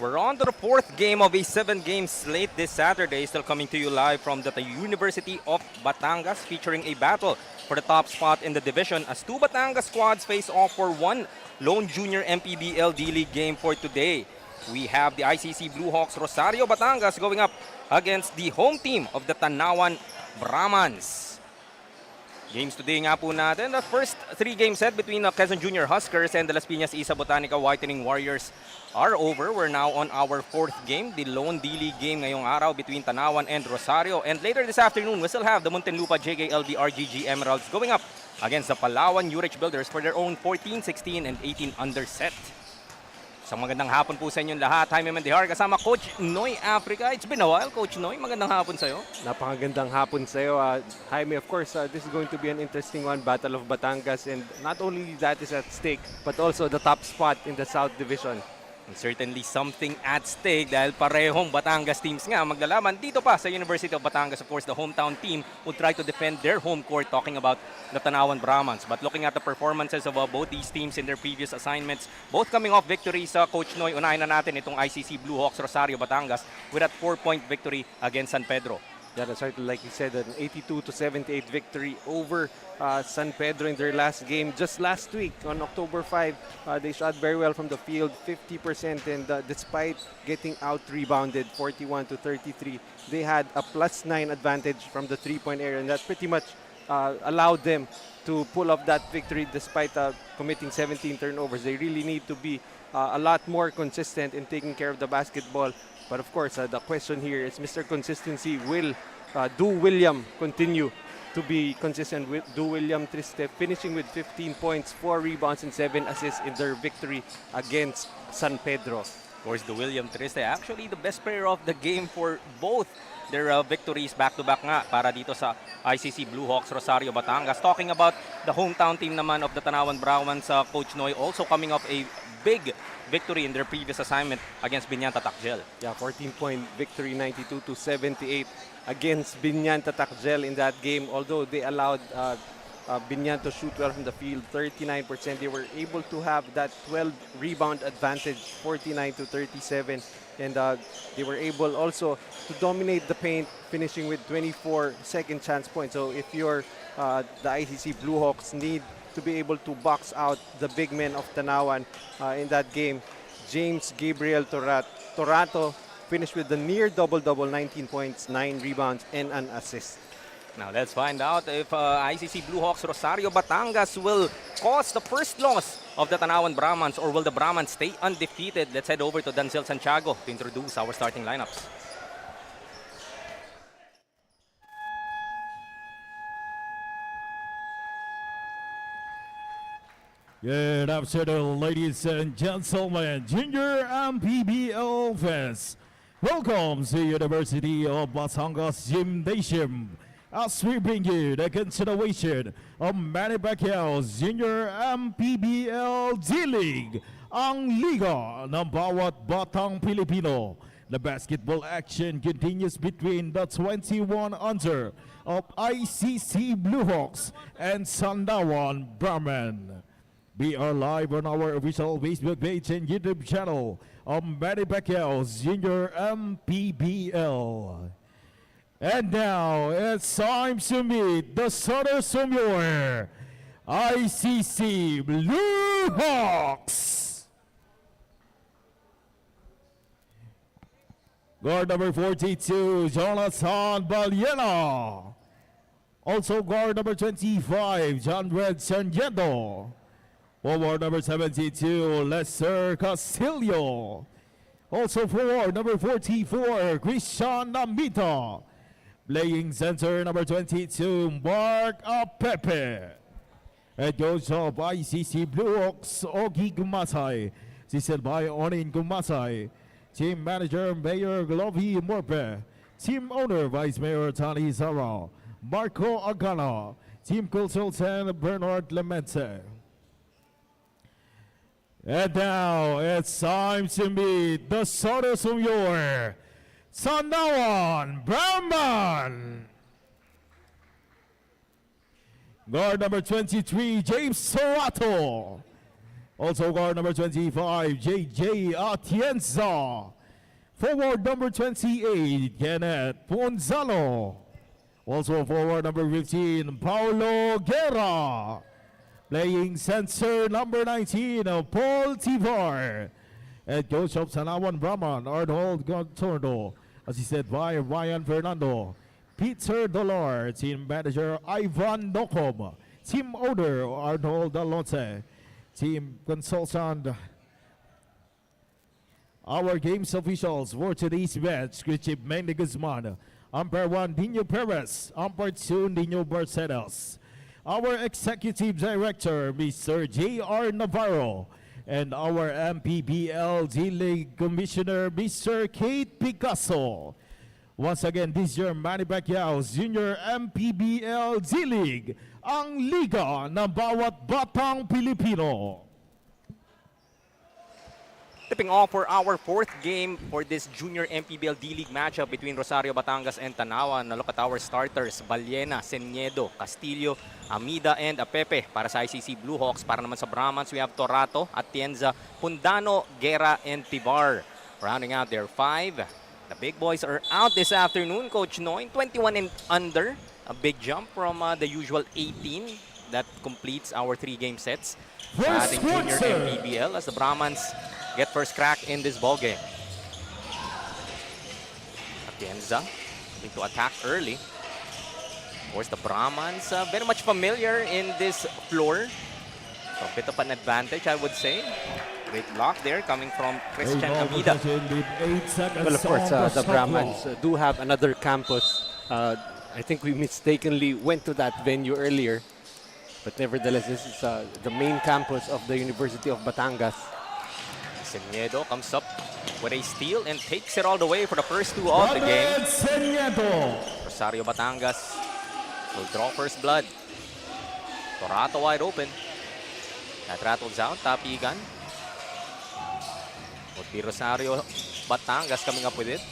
We're on to the fourth game of a 7-game slate this Saturday, still coming to you live from the University of Batangas, featuring a battle for the top spot in the division as two Batangas squads face off for one lone junior MPBL D-League game for today. We have the ICC Bluehawks Rosario Batangas going up against the home team of the Tanauan Brahmans. Games today nga po natin. The first 3-game set between the Quezon Junior Huskers and the Las Piñas Isa Botanica Whitening Warriors are over. We're now on our fourth game, the lone D-League game ngayong araw between Tanauan and Rosario. And later this afternoon, we still have the Muntinlupa JKLB RGG Emeralds going up against the Palawan Urich Builders for their own 14, 16, and 18 under set. Isang magandang hapon po sa inyong lahat. Jaime Mendihar kasama Coach Noy Africa. It's been a while, Coach Noy. Magandang hapon sa'yo. Napakagandang hapon sa'yo. Jaime, of course, this is going to be an interesting one, Battle of Batangas. And not only that is at stake, but also the top spot in the South Division. And certainly something at stake dahil parehong Batangas teams nga maglalaban dito pa sa University of Batangas. Of course, the hometown team would try to defend their home court, talking about the Tanauan Brahmans. But looking at the performances of both these teams in their previous assignments, both coming off victories, Coach Noy, unahin na natin itong ICC Bluehawks Rosario Batangas with that 4-point victory against San Pedro. Yeah, that's right. Like you said, an 82-78 victory over San Pedro in their last game. Just last week, on October 5, they shot very well from the field, 50%. And despite getting out-rebounded, 41-33, they had a +9 advantage from the three-point area. And that pretty much allowed them to pull off that victory despite committing 17 turnovers. They really need to be a lot more consistent in taking care of the basketball. But of course, the question here is Mr. Consistency. Will Do William continue to be consistent? With Do William Triste finishing with 15 points, 4 rebounds, and 7 assists in their victory against San Pedro. Of course, Do William Triste, actually the best player of the game for both their victories back-to-back nga para dito sa ICC Bluehawks Rosario Batangas. Talking about the hometown team naman of the Tanauan Brahmans, Coach Noy, also coming off a big victory in their previous assignment against Binyanta Takjel. Yeah, 14-point victory, 92-78 against Binyanta Takjel in that game. Although they allowed Binyan to shoot well from the field, 39%. They were able to have that 12-rebound advantage, 49-37. And they were able also to dominate the paint, finishing with 24 second chance points. So if you're the ICC Bluehawks, need to be able to box out the big men of Tanauan in that game. James Gabriel Torato finished with the near double-double, 19 points, 9 rebounds, and an assist. Now let's find out if ICC Bluehawks Rosario Batangas will cause the first loss of the Tanauan Brahmans, or will the Brahmans stay undefeated? Let's head over to Dancel Santiago to introduce our starting lineups. Good afternoon, ladies and gentlemen. Junior MPBL fans, welcome to University of Batangas Gymnasium as we bring you the continuation of Manny Pacquiao's Junior MPBL D-League, ang liga ng bawat batang Pilipino. The basketball action continues between the 21 under of ICC Bluehawks and Tanauan Brahman. We are live on our official Facebook page and YouTube channel of Manny Pacquiao's Junior MPBL. And now it's time to meet the starters from your ICC Bluehawks. Guard number 42, Jonathan Baliena. Also guard number 25, John Red Sargento. Forward number 72, Lester Castillo. Also forward number 44, Christian Namita. Playing center number 22, Mark Apepe. Head coach of ICC Bluehawks, Ogi Gumasay. Assisted by Onin Gumasay. Team manager, Mayor Glovi Morpe. Team owner, Vice Mayor Tani Zara. Marco Agana. Team consultant, Bernard Lemente. And now it's time to meet the starters from your Tanauan Brahman. Guard number 23, James Sorato. Also guard number 25, JJ Atienza. Forward number 28, Kenneth Ponzalo. Also forward number 15, Paulo Guerra. Playing center number 19, Paul Tivar. Head coach of Tanauan Brahman, Arnold Gontorno. Assisted by Ryan Fernando. Peter Dolor. Team manager, Ivan Nokom. Team owner, Arnold Alonce. Team consultant, our games officials for today's match, Chip Mendy Guzman. Umpire 1, Dino Perez. Umpire 2, Dino Barcelos. Our executive director, Mr. J.R. Navarro. And our MPBL D-League Commissioner, Mr. Kate Picasso. Once again, this is your Manny Pacquiao's Junior MPBL D-League, ang liga ng bawat batang Pilipino. Tipping off for our fourth game for this Junior MPBL D-League matchup between Rosario, Batangas, and Tanauan. Look at our starters, Ballena, Seniedo, Castillo, Amida, and Apepe. Para sa ICC Bluehawks, para naman sa Brahmans, we have Torato, Atienza, Pundano, Guerra, and Tibar. Rounding out their five. The big boys are out this afternoon, Coach Noy. 21 and under, a big jump from the usual 18 that completes our three-game sets. Sa ating Junior MPBL as the Brahmans get first crack in this ballgame. Atienza looking to attack early. Of course, the Brahmans very much familiar in this floor. So a bit of an advantage, I would say. Great block there coming from Christian Amida. Well, of course, the Brahmans do have another campus. I think we mistakenly went to that venue earlier. But nevertheless, this is the main campus of the University of Batangas. Seniedo comes up with a steal and takes it all the way for the first two of the game. Rosario Batangas will draw first blood. Torato wide open. That rattles out. Tapigan. Would be Rosario Batangas coming up with it.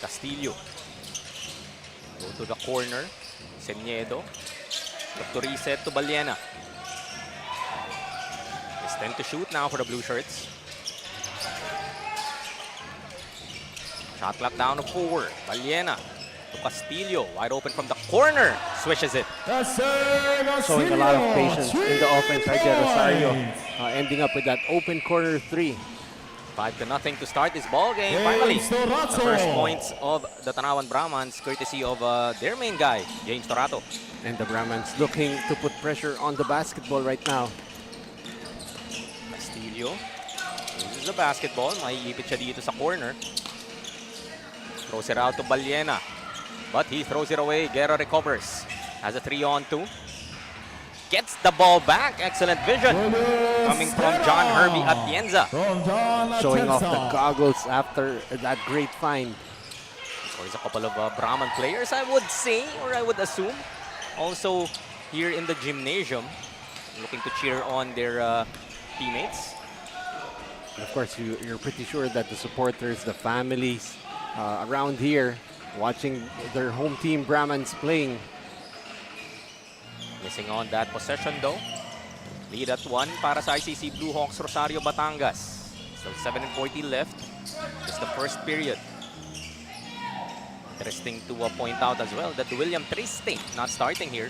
Castillo. Go to the corner. Seniedo. Look to reset to Ballena. It's 10 to shoot now for the blue shirts. Shot clock down to 4. Ballena to Castillo. Wide open from the corner. Swishes it. Showing a lot of patience in the offense right there. Rosario ending up with that open corner three. 5-0 to start this ball game. Finally, the first points of the Tanauan Brahmans, courtesy of their main guy, James Torato. And the Brahmans looking to put pressure on the basketball right now. Castillo uses the basketball. Maiipit siya dito sa corner. Throws it out to Ballena. But he throws it away. Guerra recovers. Has a 3-on-2. Gets the ball back. Excellent vision. Coming from John Hervey Atienza. Showing off the goggles after that great find. So there's a couple of Brahman players, I would say, or I would assume. Also here in the gymnasium, looking to cheer on their teammates. And of course, you're pretty sure that the supporters, the families around here, watching their home team Brahmans playing. Missing on that possession though. Lead at 1 para sa ICC Bluehawks Rosario Batangas. Still 7:40 left. Just the first period. Interesting to point out as well that William Triste not starting here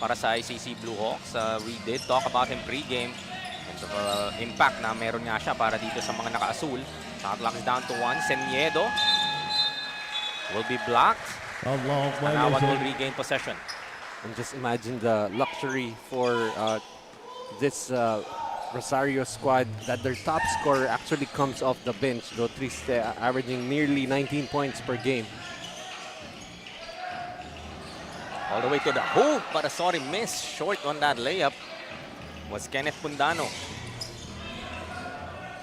para sa ICC Bluehawks. We did talk about him pre-game and the impact na meron nga siya para dito sa mga naka-asul. Shot clock is down to 1. Seniedo will be blocked. Tanauan will regain possession. And just imagine the luxury for this Rosario squad that their top scorer actually comes off the bench, though Triste averaging nearly 19 points per game. All the way to the hoop, but a sorry miss. Short on that layup was Kenneth Pundano.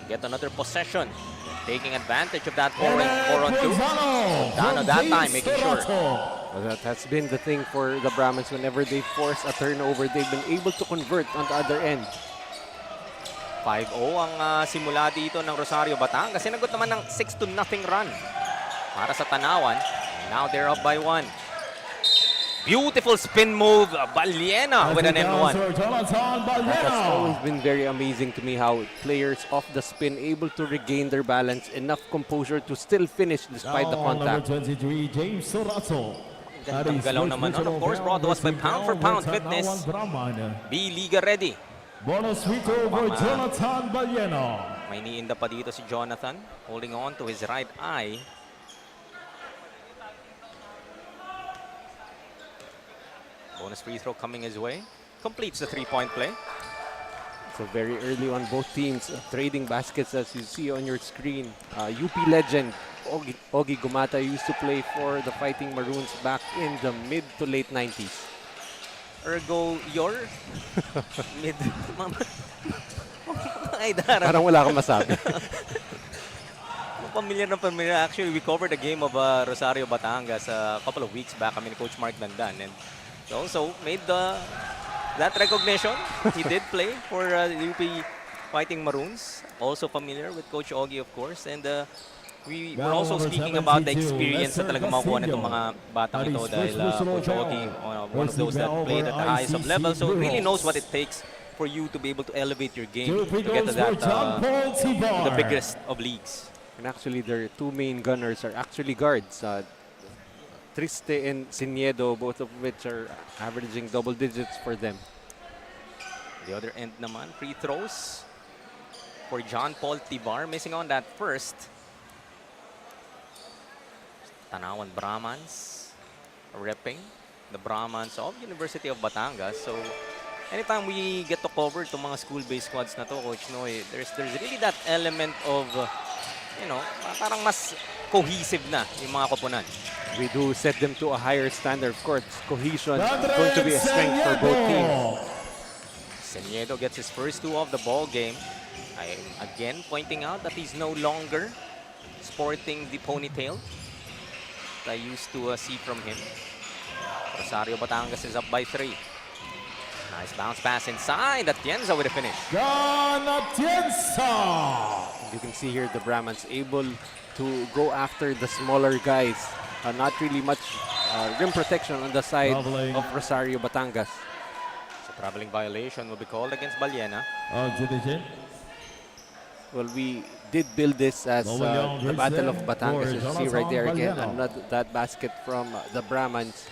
Get another possession. Taking advantage of that 4-on-2. Pundano that time making sure. Well, that has been the thing for the Brahmans. Whenever they force a turnover, they've been able to convert on the other end. 5-0 ang simula dito ng Rosario Batangas. Sinagot naman ng 6-0 run para sa Tanauan. Now they're up by 1. Beautiful spin move. Baliena with an N1. That has always been very amazing to me how players off the spin able to regain their balance, enough composure to still finish despite the contact. Number 23, James Sorazo. That Gandang is galaw first naman. position Of course, brought to us by versus Pound for Pound Tanauan Fitness. Brahman. B-Liga ready. Bonus free throw for Jonathan Baliena. May niinda pa dito si Jonathan. Holding on to his right eye. Bonus free throw coming his way. Completes the three-point play. So very early on both teams trading baskets as you see on your screen. UP legend Ogie Gumata used to play for the Fighting Maroons back in the mid to late 90s. Ergo, your mid... Ay, darang. Parang wala kang masabi. Familiar na familiar. Actually, we covered the game of Rosario Batangas a couple of weeks back. Coach Mark Dandan. And he also made that recognition. He did play for UP Fighting Maroons. Also familiar with Coach Ogie, of course. And we were also speaking about the experience na talaga makuha nitong mga batang ito dahil Coach Ogie, one of those that played at the highest of levels. So really knows what it takes for you to be able to elevate your game to get to that the biggest of leagues. And actually their two main gunners are actually guards. Triste and Siniedo, both of which are averaging double digits for them. The other end naman, free throws for John Paul Tibar, missing on that first. Tanauan Brahmans repping the Brahmans of University of Batangas. So anytime we get to cover itong mga school-based squads na to, Coach Noy, there's really that element of, parang mas cohesive na yung mga koponan. We do set them to a higher standard. Of course, cohesion is going to be a strength for both teams. Seniedo gets his first two of the ball game. I'm again pointing out that he's no longer sporting the ponytail that I used to see from him. Rosario Batangas is up by 3. Nice bounce pass inside. Atienza with a finish. Atienza! You can see here the Brahmans able to go after the smaller guys. Not really much rim protection on the side of Rosario Batangas. So traveling violation will be called against Baliena. Well, we did build this as the Battle of Batangas. You see right there again, that basket from the Brahmans.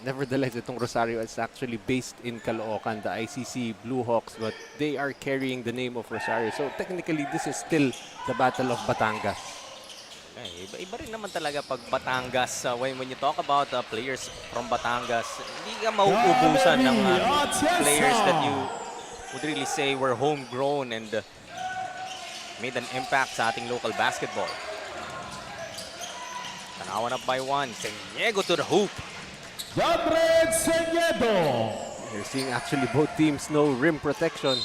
Nevertheless, itong Rosario is actually based in Caloocan, the ICC Bluehawks, but they are carrying the name of Rosario. So technically, this is still the Battle of Batangas. Iba rin naman talaga pag Batangas. When you talk about players from Batangas, hindi ka mauubusan ng players that you would really say were homegrown and made an impact sa ating local basketball. Tanauan up by 1. Seniedo to the hoop. You're seeing actually both teams no rim protection.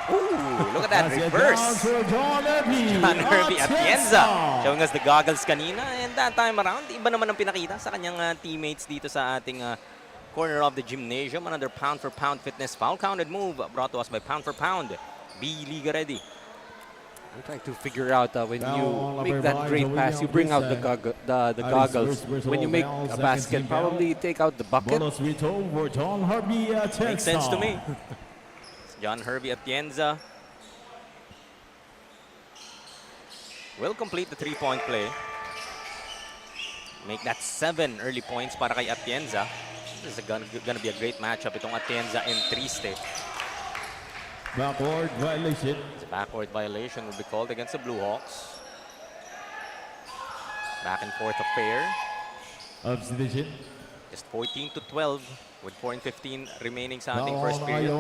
Ooh, look at that reverse. John Hervey Atienza showing us the goggles kanina, and that time around, iba naman ang pinakita sa kanyang teammates dito sa ating corner of the gymnasium. Another pound for pound fitness foul counted move brought to us by Pound for Pound. B-Liga ready. I'm trying to figure out when you make that great pass, you bring out the goggles. When you make a basket, probably take out the bucket. Makes sense to me. John Hervey Atienza will complete the three-point play. Make that 7 early points para kay Atienza. This is gonna be a great matchup itong Atienza and Triste. Backward violation. The backward violation will be called against the Bluehawks. Back and forth affair. Observation. Just 14 to 12 with 4:15 remaining sa ating first period.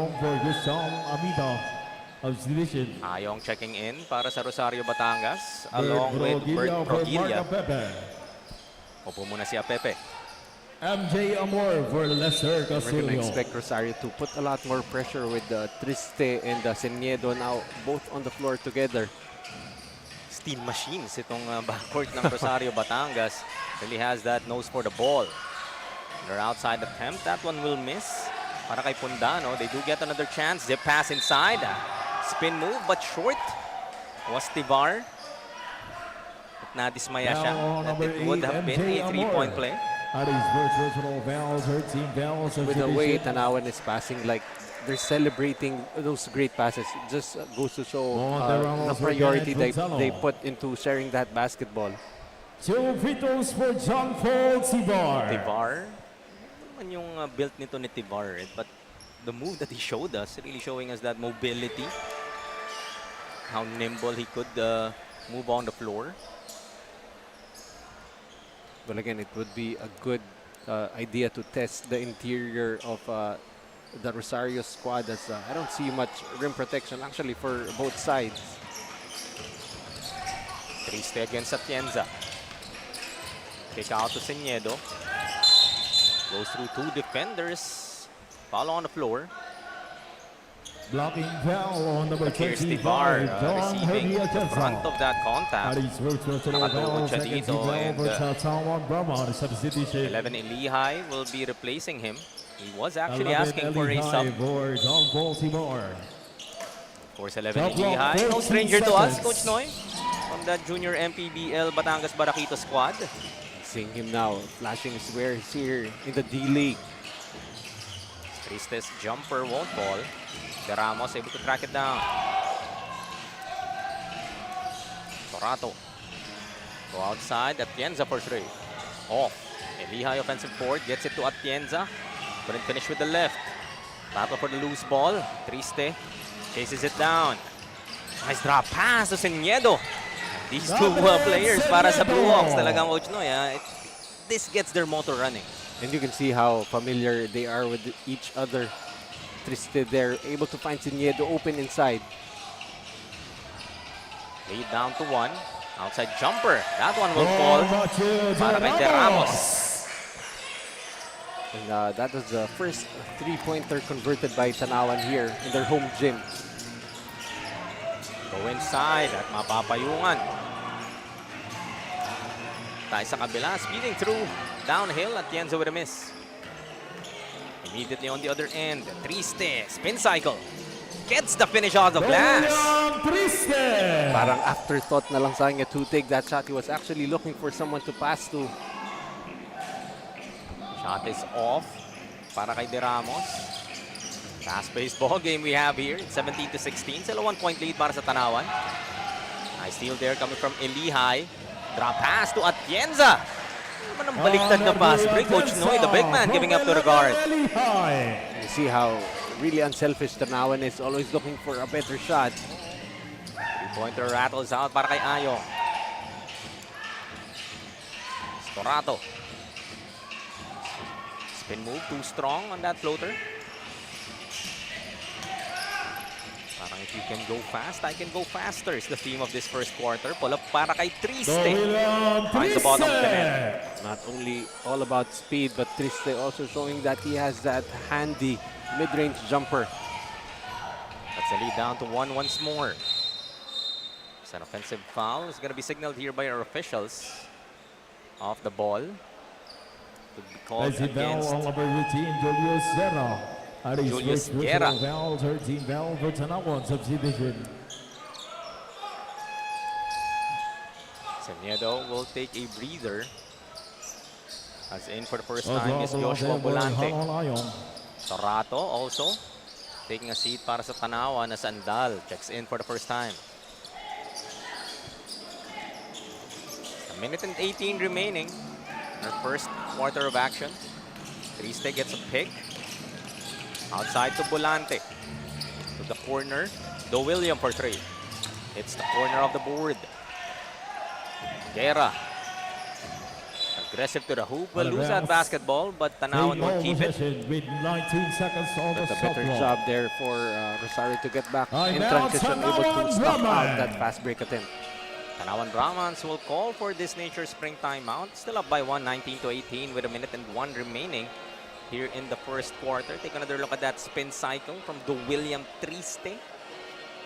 Ayong checking in para sa Rosario Batangas along with Bert Progilla. Opo muna si Apepe. MJ Amor for Lesser We're going to Casulio. expect Rosario to put a lot more pressure with Triste and Seniedo now both on the floor together. Steel machines itong backcourt ng Rosario Batangas. Really has that nose for the ball. Their outside attempt, that one will miss. Para kay Pundano, they do get another chance. Zip pass inside. Spin move, but short. Was Tivar. At nadismaya siya. That it would have been a 3-point play. Addis virtual fouls, 13 fouls. With the way substitution. Tanauan is passing, like they're celebrating those great passes. Just goes to show the priority they put into sharing that basketball. 2 free throws for John Paul Tibar. Tibar. Naman yung built nito ni Tibar. But the move that he showed us, really showing us that mobility. How nimble he could move on the floor. But again, it would be a good idea to test the interior of the Rosario squad, as I don't see much rim protection actually for both sides. Triste against Atienza. Kick out to Seniedo. Goes through 2 defenders. Foul on the floor. Blocking foul on number Here's 25, Tibar Don receiving the front Herbiacaza. of that contact. Addis virtual Nakatulog fouls, siya second dito, foul and, for Tanauan Brahman. Substitution. 11 in Lehigh will be replacing him. He was actually 11 asking for a Lehigh sub. for John Paul Tibar. Of course, 11 in Shot clock, Lehigh. No 14 stranger to us, seconds. Coach Noy. From that junior MPBL Batangas Barakito squad. Seeing him now, flashing his wares here in the D-League. Tristes jumper won't fall. De Ramos able to track it down. Torato. Go outside. Atienza for 3. Off. A Lehigh offensive board gets it to Atienza. Couldn't finish with the left. Battle for the loose ball. Triste chases it down. Nice drop pass to Seniedo. These two players para sa Bluehawks talagang, Coach Noy. This gets their motor running. And you can see how familiar they are with each other. Triste there, able to find Seniedo open inside. Lead down to 1. Outside jumper. That one will fall para kay De Ramos. And that was the first 3-pointer converted by Tanauan here in their home gym. Go inside at mapapayungan. Tayo sa kabila, speeding through. Downhill, Atienza with a miss. Immediately on the other end, Triste, spin cycle. Gets the finish out of glass. Parang afterthought na lang sa kanya to take that shot. He was actually looking for someone to pass to. Shot is off para kay De Ramos. Fast-paced ball game we have here. 17-16. Sila 1-point lead para sa Tanauan. Nice steal there coming from Lehigh. Drop pass to Atienza. Ano ba nang baliktad na pass break? Coach Noy, the big man, giving up to the guard. You see how really unselfish Tanauan is, always looking for a better shot. 3-pointer rattles out para kay Ayong. Torato. Spin move, too strong on that floater. Parang if you can go fast, I can go faster is the theme of this first quarter. Pull up para kay Triste. Finds the bottom of the net. Not only all about speed, but Triste also showing that he has that handy mid-range jumper. That's the lead down to 1 once more. It's an offensive foul. It's going to be signaled here by our officials. Off the ball. Could be called against Julius Guerra. Foul, 13 foul for Tanauan, substitution. Seniedo will take a breather. As in for the first time is Joshua Volante. Torato also taking a seat para sa Tanauan as Andal checks in for the first time. A minute and 18 remaining in our first quarter of action. Triste gets a pick. Outside to Volante. To the corner. Do William for 3. It's the corner of the board. Guerra. Aggressive to the hoop. Will lose that basketball, but Tanauan will keep it. With 19 seconds on the That's a shot better clock. job there for Rosario to get back in Now transition, able Tanauan to stop Brahman. out that fast break attempt. Tanauan Brahmans will call for this nature spring timeout. Still up by 1, 19-18 with a minute and 1 remaining here in the first quarter. Take another look at that spin cycle from Do William Triste.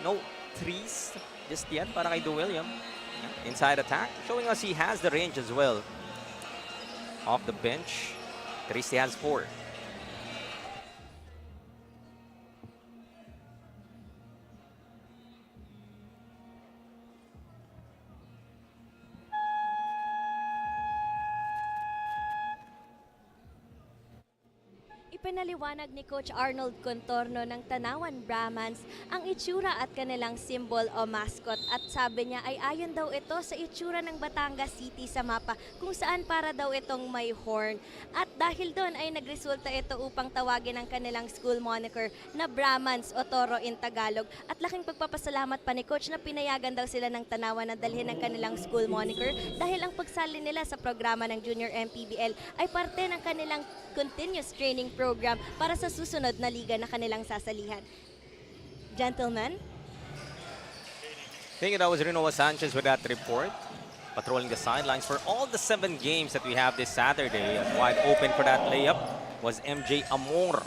No threes just yet para kay Do William. Inside attack, showing us he has the range as well. Off the bench, Triste has 4. ipinaliwanag ni Coach Arnold Contorno ng Tanauan Brahmans ang itsura at kanilang symbol o mascot at sabi niya ay ayon daw ito sa itsura ng Batangas City sa mapa kung saan para daw itong may horn. At dahil doon ay nagresulta ito upang tawagin ang kanilang school moniker na Brahmans o Toro in Tagalog. At laking pagpapasalamat pa ni Coach na pinayagan daw sila ng Tanauan na dalhin ang kanilang school moniker dahil ang pagsali nila sa programa ng Junior MPBL ay parte ng kanilang continuous training program para sa susunod na liga na kanilang sasalihan. Gentlemen? I think that was Rinoa Sanchez with that report. Patrolling the sidelines for all the 7 games that we have this Saturday. And wide open for that layup was MJ Amor.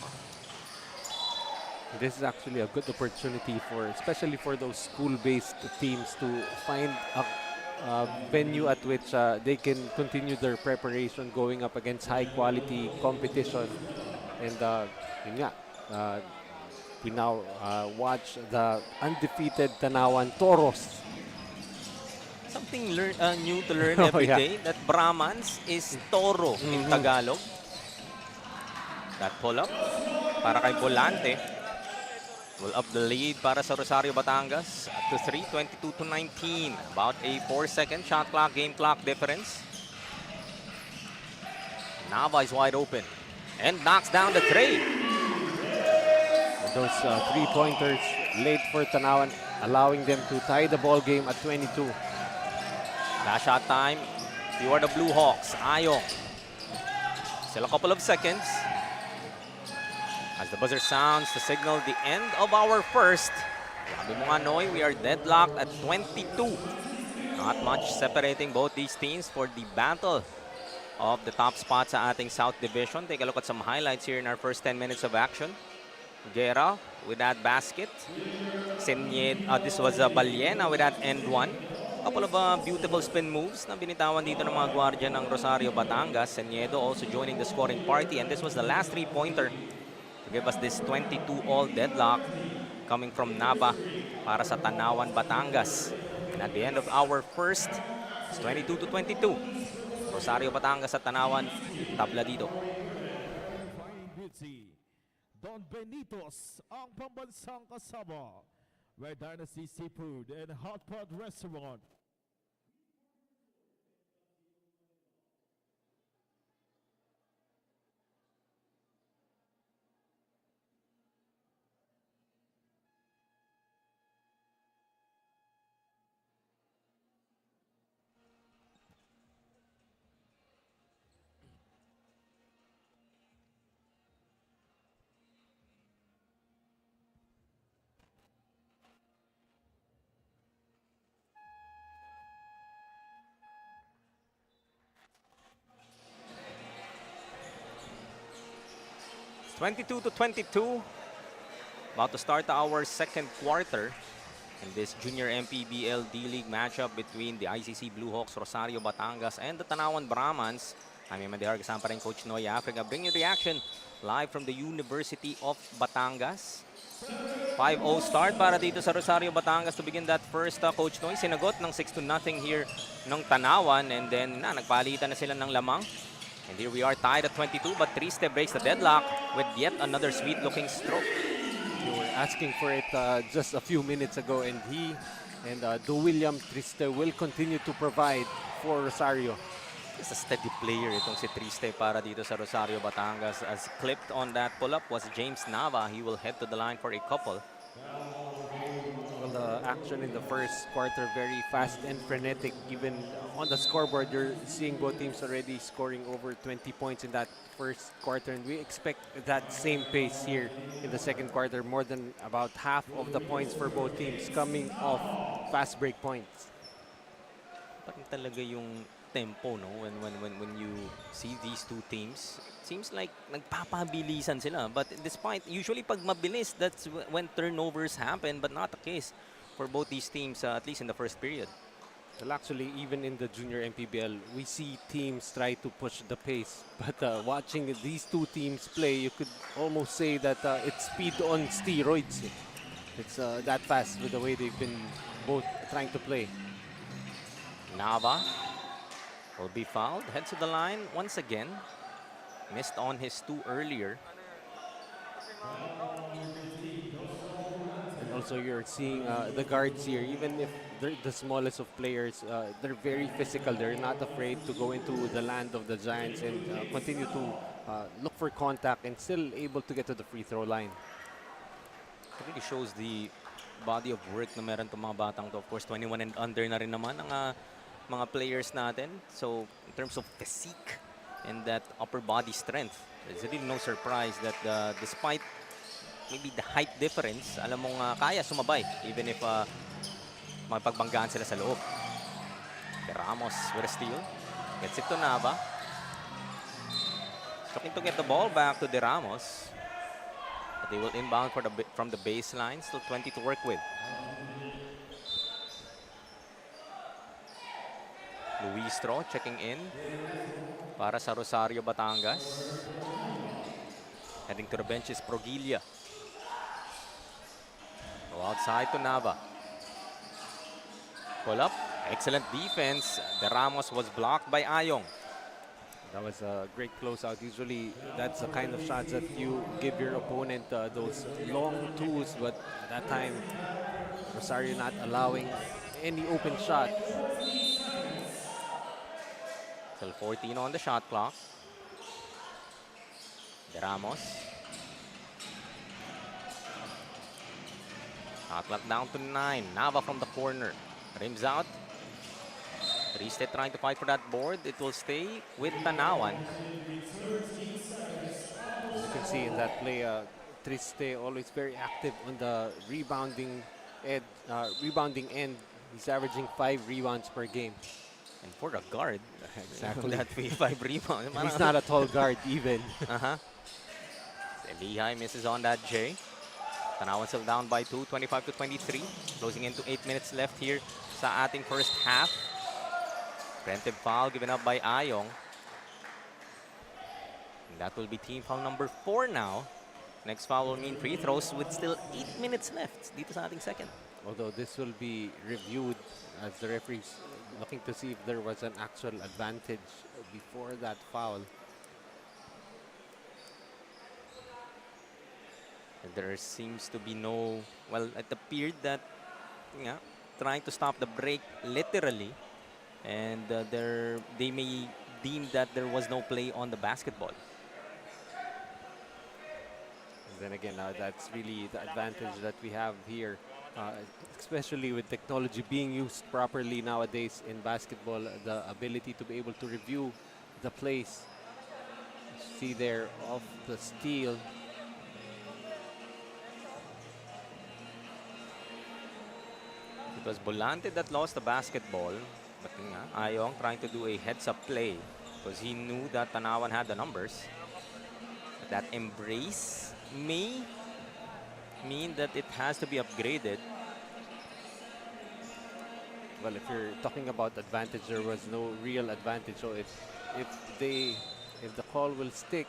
This is actually a good opportunity especially for those school-based teams to find a venue at which they can continue their preparation going up against high-quality competition. And we now watch the undefeated Tanauan Toros. Something new to learn every day, that Brahmans is Toro in Tagalog. That pull-up para kay Volante. Will up the lead para sa Rosario Batangas up to 3, 22-19. About a 4-second shot clock, game clock difference. Nava is wide open and knocks down the tray. Those 3-pointers late for Tanauan, allowing them to tie the ball game at 22. Last shot time, you are the Bluehawks. Ayong. Still a couple of seconds. As the buzzer sounds to signal the end of our first. Sabi mo nga, Noy, we are deadlocked at 22. Not much separating both these teams for the battle of the top spot sa ating South Division. Take a look at some highlights here in our first 10 minutes of action. Guerra with that basket. This was Baliena with that end one. Couple of beautiful spin moves na binitawan dito ng mga gwardiya ng Rosario Batangas. Seniedo also joining the scoring party, and this was the last 3-pointer to give us this 22-all deadlock coming from Nava para sa Tanauan Batangas. And at the end of our first, it's 22-22. Rosario Batangas at Tanauan, tabla dito. Don Benitos ang pambansang kasama. Red Dynasty Seafood and Hot Pot Restaurant. It's 22-22. About to start our second quarter in this Junior MPBL D-League matchup between the ICC Bluehawks, Rosario Batangas, and the Tanauan Brahmans. I'm Mandihar, kasama pa rin Coach Noy Africa. Bringing the action live from the University of Batangas. 5-0 start para dito sa Rosario Batangas to begin that first. Coach Noy, sinagot ng 6-0 here ng Tanauan, and then nagpalitan na sila ng lamang. And here we are tied at 22, but Triste breaks the deadlock with yet another sweet-looking stroke. You were asking for it just a few minutes ago, and he and Do William Triste will continue to provide for Rosario. It's a steady player itong si Triste para dito sa Rosario Batangas. As clipped on that pull-up was James Nava. He will head to the line for a couple. Well, the action in the first quarter very fast and frenetic. Even on the scoreboard, you're seeing both teams already scoring over 20 points in that first quarter, and we expect that same pace here in the second quarter. More than about half of the points for both teams coming off fast break points. Parang talaga yung tempo, no? When you see these two teams, it seems like nagpapabilisan sila. But despite, usually pag mabilis, that's when turnovers happen, but not the case for both these teams, at least in the first period. Well, actually, even in the Junior MPBL, we see teams try to push the pace. But watching these two teams play, you could almost say that it's speed on steroids. It's that fast with the way they've been both trying to play. Nava will be fouled, heads to the line once again. Missed on his 2 earlier. And also you're seeing the guards here, even if they're the smallest of players, they're very physical. They're not afraid to go into the land of the giants and continue to look for contact and still able to get to the free throw line. It really shows the body of work na meron itong mga batang to. Of course, 21 and under na rin naman ang mga players natin. So, in terms of physique and that upper body strength, there's really no surprise that despite maybe the height difference, alam mong kaya sumabay even if mapagbanggaan sila sa loob. De Ramos with a steal. Gets it to Nava. Looking to get the ball back to De Ramos. But they will inbound from the baseline. Still 20 to work with. Luistro checking in para sa Rosario, Batangas. Heading to the bench is Progilla. Go outside to Nava. Pull up. Excellent defense. De Ramos was blocked by Ayong. That was a great closeout. Usually, that's the kind of shots that you give your opponent, those long twos. But that time, Rosario not allowing any open shot. Still 14 on the shot clock. De Ramos. Shot clock down to 9. Nava from the corner. Rims out. Triste trying to fight for that board. It will stay with Tanauan. As you can see in that play, Triste always very active on the rebounding end. He's averaging 5 rebounds per game. And for a guard, Exactly. that 5 rebounds. He's not a tall guard even. Lehigh misses on that J. Tanauan still down by 2, 25 to 23. Closing into 8 minutes left here sa ating first half. Preemptive foul given up by Ayong. And that will be team foul number 4 now. Next foul will mean free throws with still 8 minutes left dito sa ating second. Although this will be reviewed as the referees looking to see if there was an actual advantage before that foul. And there seems to be no, well, it appeared that trying to stop the break literally. And they may deem that there was no play on the basketball. And then again, that's really the advantage that we have here, especially with technology being used properly nowadays in basketball, the ability to be able to review the plays. See there of the steal. It was Bolante that lost the basketball. But Ayong trying to do a heads-up play because he knew that Tanauan had the numbers. But that embrace may mean that it has to be upgraded. Well, if you're talking about advantage, there was no real advantage. So if the call will stick,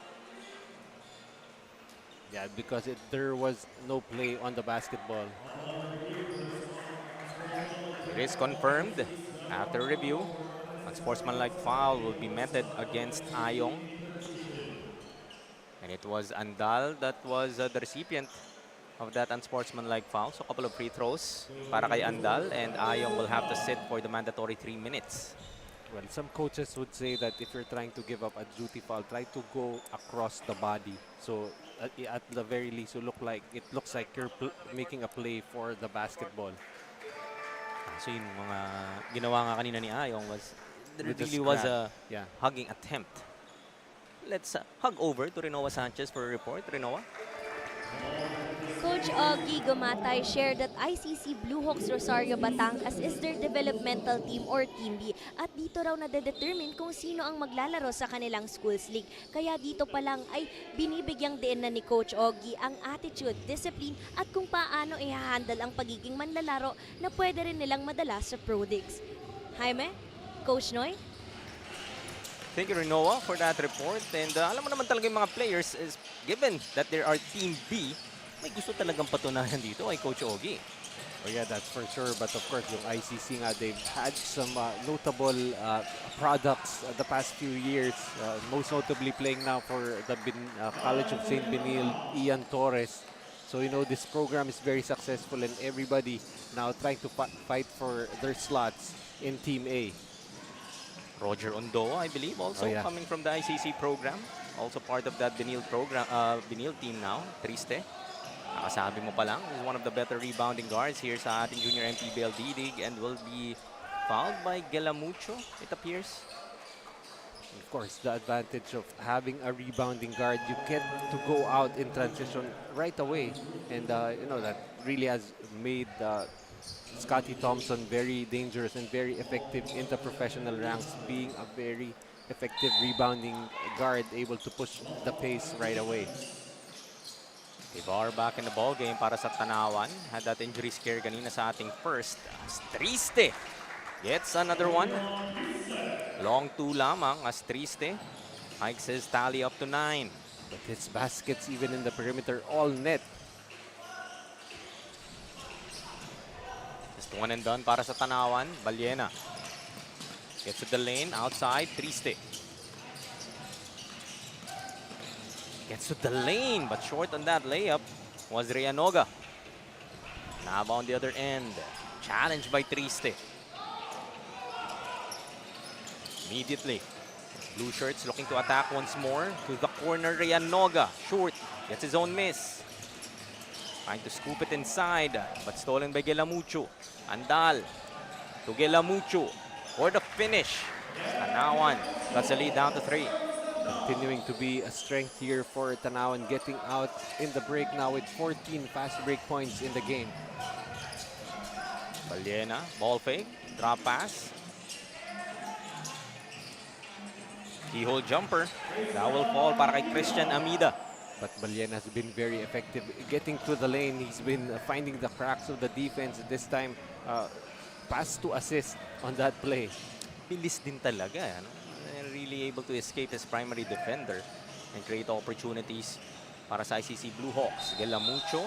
yeah, because there was no play on the basketball. It is confirmed. After review, unsportsmanlike foul will be meted against Ayong. And it was Andal that was the recipient of that unsportsmanlike foul. So a couple of free throws para kay Andal, and Ayong will have to sit for the mandatory 3 minutes. Well, some coaches would say that if you're trying to give up a duty foul, try to go across the body. So at the very least, it looks like you're making a play for the basketball. So yung mga ginawa nga kanina ni Ayong was, there With the really was scrap. a hugging attempt. Let's hug over to Rinoa Sanchez for a report. Rinoa? Coach Augie Gumatay shared that ICC Bluehawks Rosario Batangas is their developmental team or Team B. At dito raw nade-determine kung sino ang maglalaro sa kanilang schools league. Kaya dito pa lang ay binibigyang din na ni Coach Augie ang attitude, discipline at kung paano i-handle ang pagiging manlalaro na pwede rin nilang madala sa Pro Digs. Jaime? Coach Noy? Thank you, Rinoa, for that report. And alam mo naman talaga yung mga players is given that there are Team B, may gusto talagang patunayan dito ay Coach Augie. Oh yeah, that's for sure. But of course, yung ICC nga, they've had some notable products the past few years. Most notably playing now for the College of St. Benil, Ian Torres. So, you know, this program is very successful and everybody now trying to fight for their slots in Team A. Roger Ondo, I believe, also Oh, yeah. coming from the ICC program. Also part of that Benil program, Benil team now. Triste. Nakasabi mo pa lang, is one of the better rebounding guards here sa ating Junior MPBL D-League and will be fouled by Gelamucho, it appears. Of course, the advantage of having a rebounding guard, you get to go out in transition right away. And, you know, that really has made Scotty Thompson very dangerous and very effective in the professional ranks, being a very effective rebounding guard, able to push the pace right away. Tibar back in the ball game para sa Tanauan. Had that injury scare kanina sa ating first. Triste gets another one. Long two lamang as Triste hikes his tally up to 9. But his baskets, even in the perimeter, all net. Just one and done para sa Tanauan. Balyena gets to the lane outside. Triste gets to the lane, but short on that layup was Rianoga. Nava on the other end. Challenged by Triste. Immediately, Blue Shirts looking to attack once more. To the corner, Rianoga. Short, gets his own miss. Trying to scoop it inside, but stolen by Gelamucho. Andal to Gelamucho for the finish. Tanauan got the lead down to 3. Continuing to be a strength here for Tanauan, getting out in the break now with 14 fast break points in the game. Balyena, ball fake, drop pass. Keyhole jumper. That will fall para kay Christian Amida. But Balyena has been very effective getting to the lane. He's been finding the cracks of the defense. This time, pass to assist on that play. Bilis din talaga. Ano? Really able to escape his primary defender and create opportunities para sa ICC Bluehawks. Gelamucho.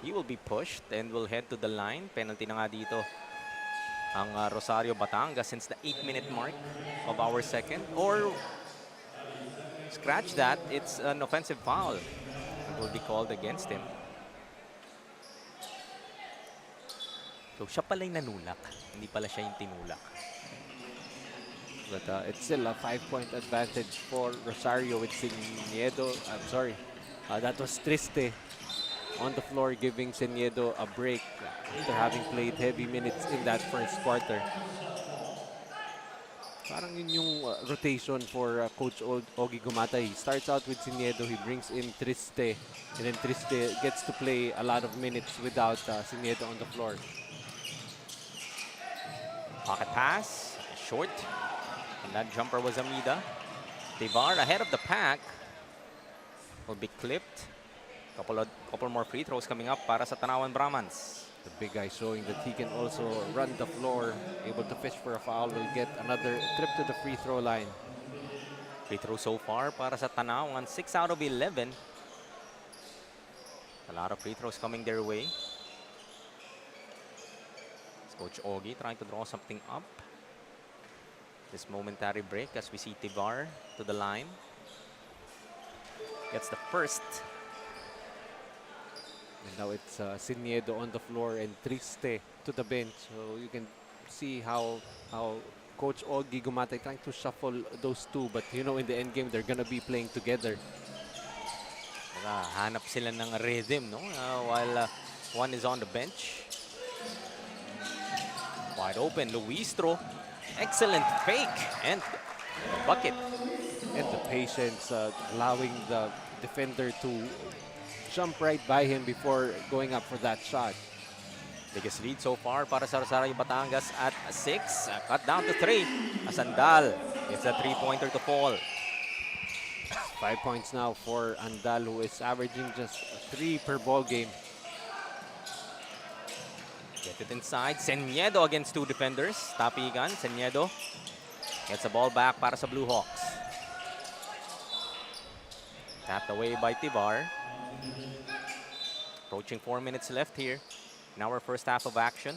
He will be pushed and will head to the line. Penalty na nga dito ang Rosario Batangas since the 8-minute mark of our second. Or scratch that, it's an offensive foul. It will be called against him. So siya pala yung nanulak. Hindi pala siya yung tinulak. But it's still a 5-point advantage for Rosario with Seniedo. I'm sorry. That was Triste on the floor, giving Seniedo a break after having played heavy minutes in that first quarter. Parang yun yung rotation for Coach Ogie Gumata. He starts out with Seniedo, he brings in Triste, and then Triste gets to play a lot of minutes without Seniedo on the floor. Pocket pass, short. And that jumper was Amida. Tibar ahead of the pack. Will be clipped. Couple more free throws coming up para sa Tanauan Brahmans. The big guy showing that he can also run the floor, able to fish for a foul, will get another trip to the free throw line. Free throw so far para sa Tanauan, 6 out of 11. A lot of free throws coming their way. It's Coach Ogie trying to draw something up. This momentary break as we see Tibar to the line. Gets the first. And now it's Seniedo on the floor and Triste to the bench. So you can see how Coach Ogie Gumata trying to shuffle those two. But you know, in the end game, they're gonna be playing together. Hanap sila ng rhythm, no? While one is on the bench. Wide open, Luistro. Excellent fake and the bucket. And the patience, allowing the defender to jump right by him before going up for that shot. Biggest lead so far para sa Rosario Batangas at 6. Cut down to 3. Asandal gets a 3-pointer to fall. 5 points now for Andal, who is averaging just 3 per ball game. Get it inside. Seniedo against 2 defenders. Tapigan. Seniedo gets the ball back para sa Bluehawks. Tapped away by Tibar. Approaching 4 minutes left here in our first half of action.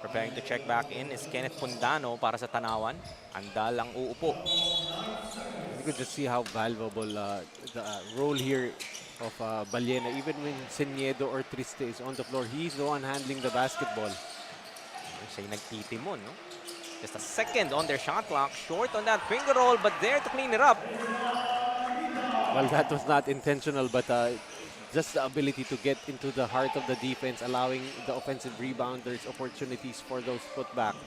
Preparing to check back in is Kenneth Pundano para sa Tanauan. Andal ang uupo. You could just see how valuable the role here of Ballena. Even when Seniedo or Triste is on the floor, he's the one handling the basketball. Siya yung nagtitimon, no? Just a second on their shot clock. Short on that finger roll, but there to clean it up. Well, that was not intentional, but just the ability to get into the heart of the defense, allowing the offensive rebounders opportunities for those putbacks.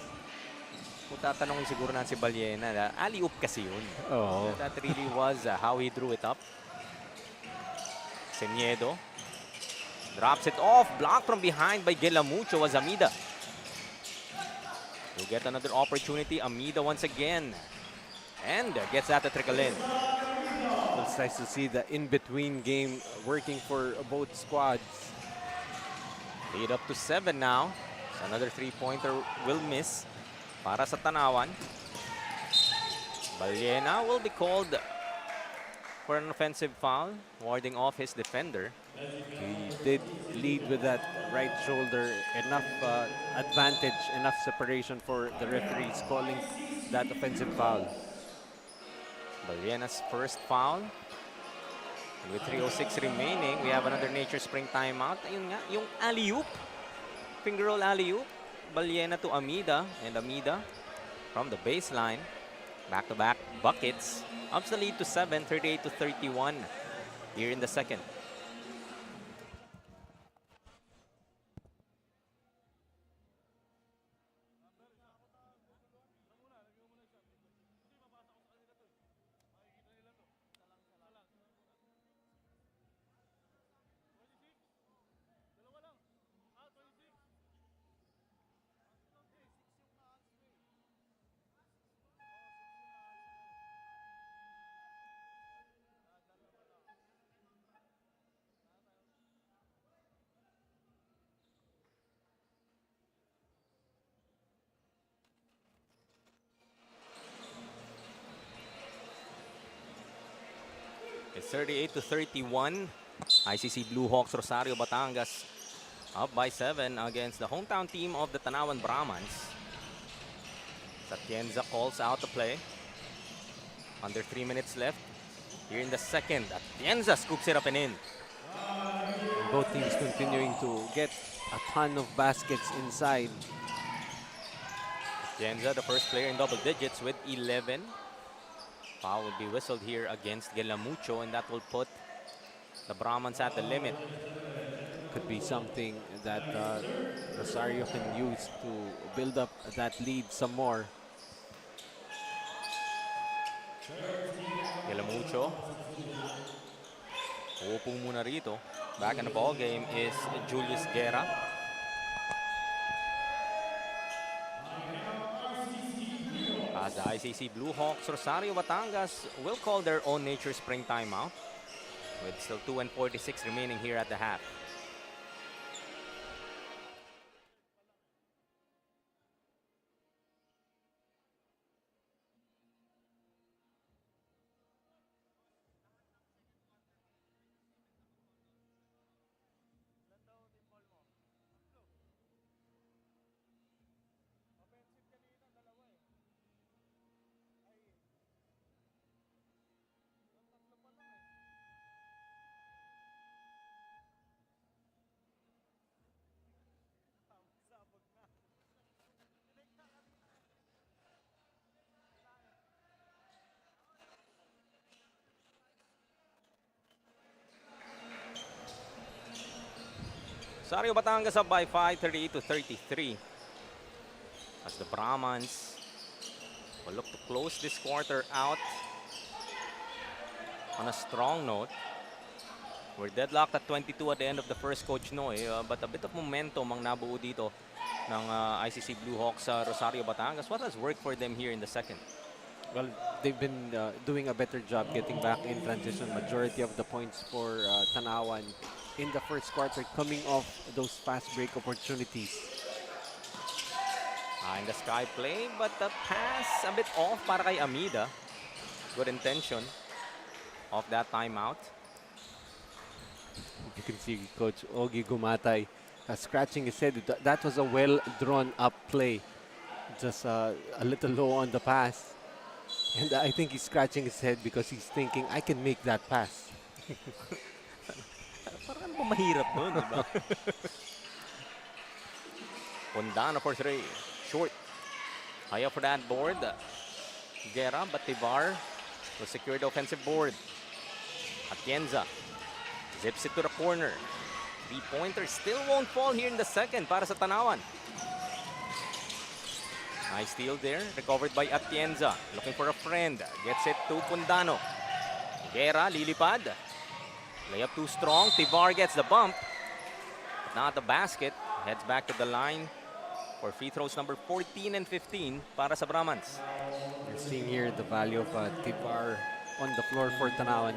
Kung tatanungin siguro na si Ballena, alley-oop kasi yun. Oh. That really was how he drew it up. Seniedo drops it off. Blocked from behind by Gelamucho was Amida. He'll get another opportunity. Amida once again. And gets that to trickle in. It's nice to see the in-between game working for both squads. Lead up to 7 now. So another three-pointer will miss para sa Tanauan. Ballena will be called for an offensive foul, warding off his defender. He did lead with that right shoulder. Enough advantage, enough separation for the referees calling that offensive foul. Ballena's first foul. And with 3:06 remaining, we have another Nature Spring timeout. Ayun nga, yung alley-oop. Finger roll alley-oop. Ballena to Amida. And Amida from the baseline. Back-to-back buckets. Ups the lead to 7, 38-31 here in the second. It's 38-31. ICC Bluehawks Rosario Batangas up by 7 against the hometown team of the Tanauan Brahmans. Atienza calls out the play. Under 3 minutes left here in the second. Atienza scoops it up and in. Both teams continuing to get a ton of baskets inside. Atienza, the first player in double digits with 11. Foul will be whistled here against Gelamucho, and that will put the Brahmans at the limit. Could be something that Rosario can use to build up that lead some more. Gelamucho. Upo muna rito. Back in the ball game is Julius Guerra. As the ICC Bluehawks Rosario Batangas will call their own Nature Spring timeout with still 2:46 remaining here at the half. Rosario Batangas up by 5, 38-33. As the Brahmans will look to close this quarter out on a strong note. We're deadlocked at 22 at the end of the first, Coach Noy, but a bit of momentum ang nabuo dito ng ICC Bluehawks sa Rosario Batangas. What has worked for them here in the second? Well, they've been doing a better job getting back in transition. Majority of the points for Tanauan in the first quarter coming off those fast break opportunities. In the sky play, but the pass a bit off para kay Amida. Good intention of that timeout. You can see Coach Ogie Gumatay scratching his head. That was a well drawn up play. Just a little low on the pass. And I think he's scratching his head because he's thinking, I can make that pass. Parang ano ba mahirap doon, di ba? Pundano for 3. Short. High up for that board. Guerra, but Tivar will secure the offensive board. Atienza zips it to the corner. 3-pointer still won't fall here in the second para sa Tanauan. Nice steal there, recovered by Atienza. Looking for a friend. Gets it to Pundano. Guerra, lilipad. Layup too strong. Tivar gets the bump. But not the basket. Heads back to the line for free throws number 14 and 15 para sa Brahmans. You're seeing here the value of Tivar on the floor for Tanauan.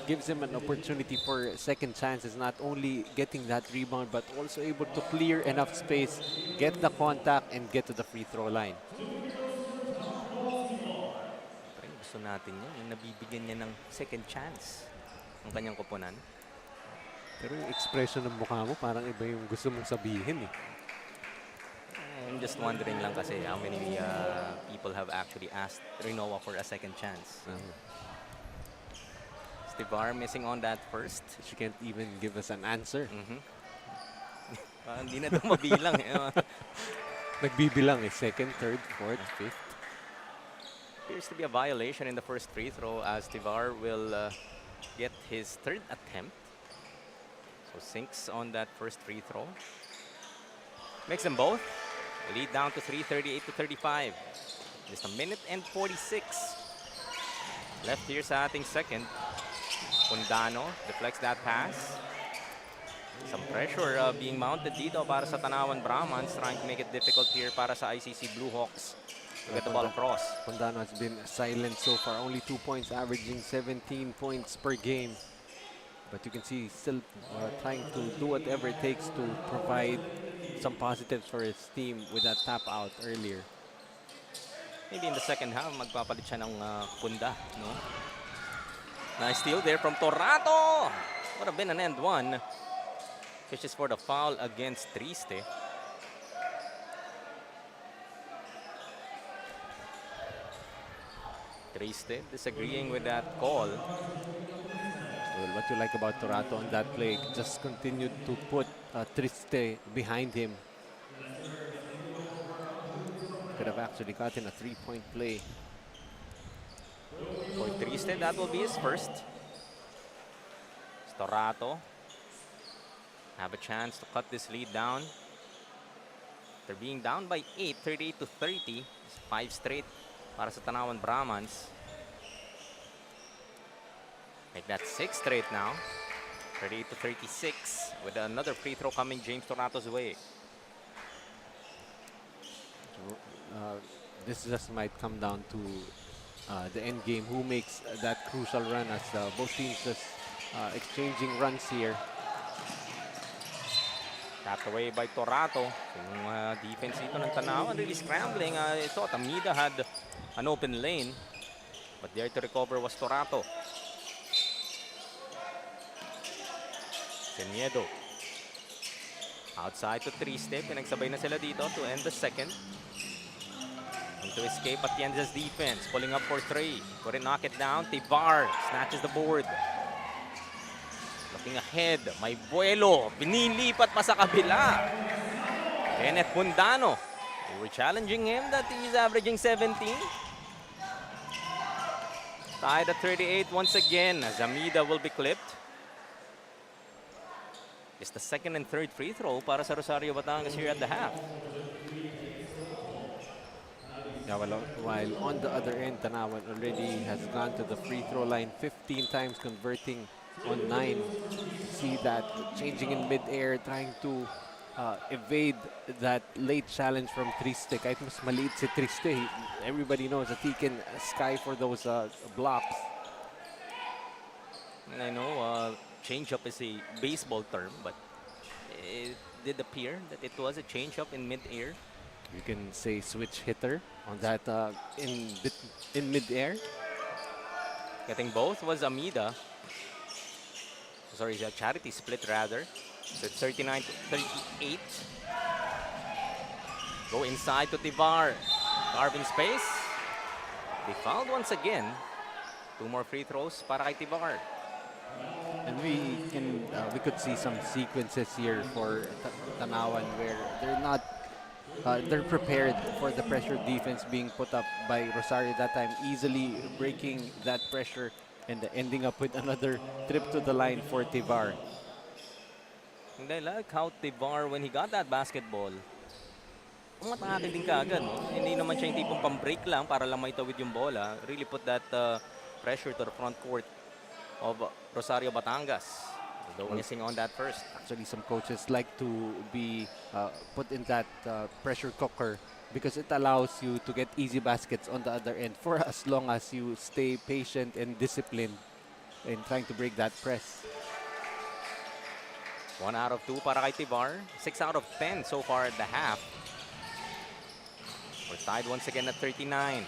Gives him an opportunity for second chances, not only getting that rebound, but also able to clear enough space, get the contact, and get to the free throw line. Pero gusto natin yun, yung nabibigyan niya ng second chance ang kanyang koponan. Pero yung expression ng mukha mo, parang iba yung gusto mong sabihin eh. I'm just wondering lang kasi how many people have actually asked Rinoa for a second chance. Tivar missing on that first. She can't even give us an answer. Hindi na ito mabilang. Nagbibilang eh. Second, third, fourth, fifth. Appears to be a violation in the first free throw as Tivar will get his third attempt. So sinks on that first free throw. Makes them both. Lead down to 3, 38 to 35. Just a minute and 46 left here sa ating second. Pundano deflects that pass. Some pressure being mounted dito para sa Tanauan Brahmans, trying to make it difficult here para sa ICC Bluehawks to get the ball across. Pundano has been silent so far, only 2 points, averaging 17 points per game. But you can see he's still trying to do whatever it takes to provide some positives for his team with that tap out earlier. Maybe in the second half, magpapalit siya ng punda, no? Nice steal there from Torato. Would have been an end one. Fishes for the foul against Triste. Triste disagreeing with that call. Well, what you like about Torato on that play, just continued to put Triste behind him. Could have actually gotten a 3-point play. For Triste, that will be his first. Torato have a chance to cut this lead down. They're being down by 8, 38 to 30. It's 5 straight para sa Tanauan Brahmans. Make that 6 straight now. 38 to 36 with another free throw coming James Torato's way. This just might come down to the end game. Who makes that crucial run as both teams just exchanging runs here. Tapped away by Torato. Yung defense dito ng Tanauan really scrambling. Ito, Tamida had an open lane. But there to recover was Torato. Seniedo. Outside to Triste. Pinagsabay na sila dito to end the second. And to escape Atienza's defense. Pulling up for 3. Couldn't knock it down. Tivar snatches the board. Looking ahead. May buwelo. Pinilipat pa sa kabila. Kenneth Pundano. They were challenging him that he's averaging 17. Tied at 38 once again. Zamida will be clipped. It's the second and third free throw para sa Rosario Batangas here at the half. Yeah, well, while on the other end, Tanauan already has gone to the free throw line 15 times, converting on 9. See that changing in mid-air, trying to evade that late challenge from Triste. Kahit mas maliit si Triste, everybody knows that he can sky for those blocks. And I know change-up is a baseball term, but it did appear that it was a change-up in mid-air. You can say switch hitter on that in mid-air. Getting both was Amida. Sorry, a charity split rather. So it's 39 to 38. Go inside to Tivar. Carving space. They fouled once again. 2 more free throws para kay Tivar. And we could see some sequences here for Tanauan where they're not they're prepared for the pressure defense being put up by Rosario that time, easily breaking that pressure and ending up with another trip to the line for Tivar. And I like how Tivar, when he got that basketball, umatake din kaagad. No? Hindi naman siya yung tipong pang-break lang para lang maitawid yung bola. Really put that pressure to the front court of Rosario Batangas. Though missing on that first. Actually, some coaches like to be put in that pressure cooker because it allows you to get easy baskets on the other end for as long as you stay patient and disciplined in trying to break that press. 1 out of 2 para kay Tivar. 6 out of 10 so far at the half. We're tied once again at 39.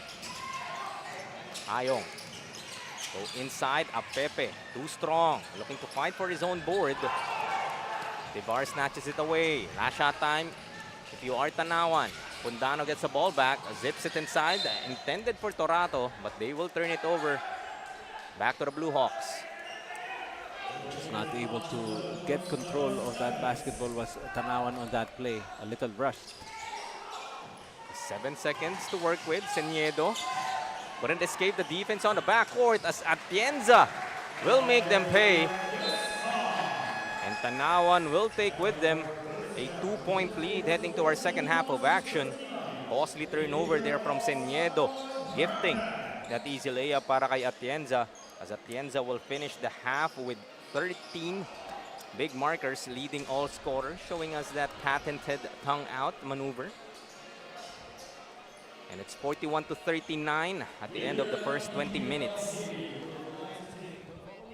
Ayong. Go inside. Apepe. Too strong. Looking to fight for his own board. Tivar snatches it away. Last shot time. If you are Tanauan, Pundano gets the ball back. Zips it inside. Intended for Torato, but they will turn it over. Back to the Bluehawks. Just not able to get control of that basketball was Tanauan on that play. A little rushed. 7 seconds to work with. Seniedo couldn't escape the defense on the backcourt as Atienza will make them pay. And Tanauan will take with them a 2-point lead heading to our second half of action. Costly turnover there from Seniedo, gifting that easy layup para kay Atienza, as Atienza will finish the half with 13 big markers, leading all scorers, showing us that patented tongue-out maneuver. And it's 41 to 39 at the end of the first 20 minutes.